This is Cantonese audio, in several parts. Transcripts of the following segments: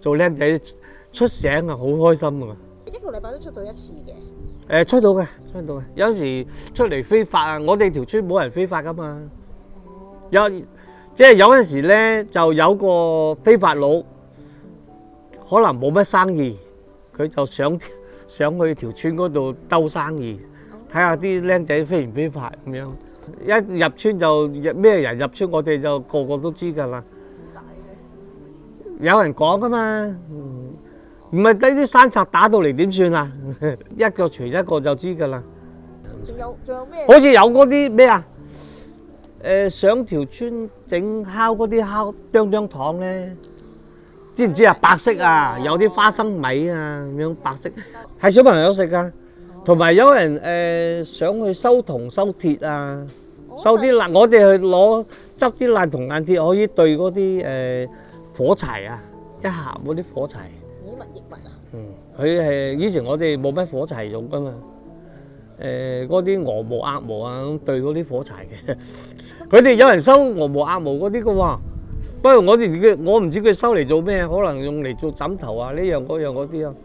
做僆仔出醒啊，好開心啊！一個禮拜都出到一次嘅。出到嘅，出到嘅。有時出嚟非法啊，我哋條村冇人非法噶嘛。即係有陣時咧，就有個非法佬，可能冇乜生意，佢就想去條村嗰度兜生意，睇下啲僆仔非唔非法咁樣。一入村就咩人入村，我哋就個個都知㗎啦。點解嘅？有人講㗎嘛，唔係啲山賊打到嚟點算啊？一個傳一個就知㗎啦。仲有咩？好似有嗰啲咩啊？上條村整烤嗰啲叮叮糖咧，知唔知啊？白色啊，有啲花生米啊咁樣白色，係小朋友食㗎。同埋有人想去收銅收鐵啊，收啲爛，我哋去執啲爛銅爛鐵，可以對嗰啲火柴啊，一盒嗰啲火柴。以物易物啊！佢係以前我哋冇乜火柴用㗎嘛，嗰啲鵝毛鴨毛啊咁對嗰啲火柴嘅。佢哋有人收鵝毛鴨毛嗰啲嘅喎，不過我唔知佢收嚟做咩，可能用嚟做枕頭啊呢樣嗰樣嗰啲啊。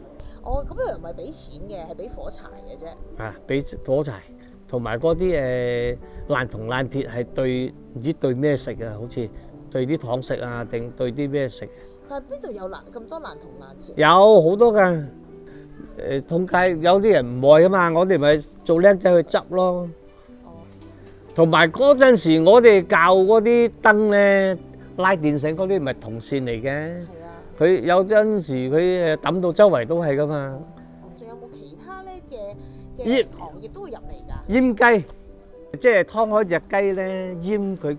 哦，咁又唔係俾錢嘅，係俾火柴嘅啫。啊，俾火柴同埋嗰啲爛銅爛鐵係對唔知對咩食啊？好似對啲糖食啊，定對啲咩食？但係邊度有咁多爛銅爛鐵？有好多㗎。通街有啲人唔愛啊嘛，我哋咪做僆仔去執咯。同埋嗰陣時，我哋教嗰啲燈咧，拉電線嗰啲咪銅線嚟嘅。係啊。佢有陣時佢抌到周圍都係噶嘛。仲有冇其他咧嘅行業都會入嚟㗎？閹雞，即係劏開隻雞咧，閹佢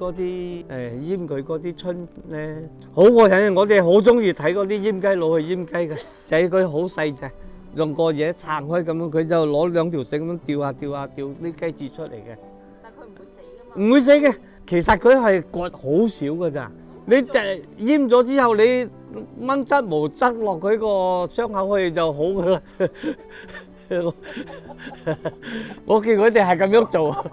嗰啲春咧，好過癮。我哋好中意睇嗰啲閹雞佬去閹雞嘅，就係佢好細隻，用個嘢撐開咁樣，佢就攞兩條繩咁樣吊下吊下吊啲雞翅出嚟嘅。但係佢唔會死㗎嘛？唔會死嘅，其實佢係割好少㗎咋。你就閹咗之後，你掹質毛質落佢個傷口去就好㗎啦。我見佢哋係咁樣做。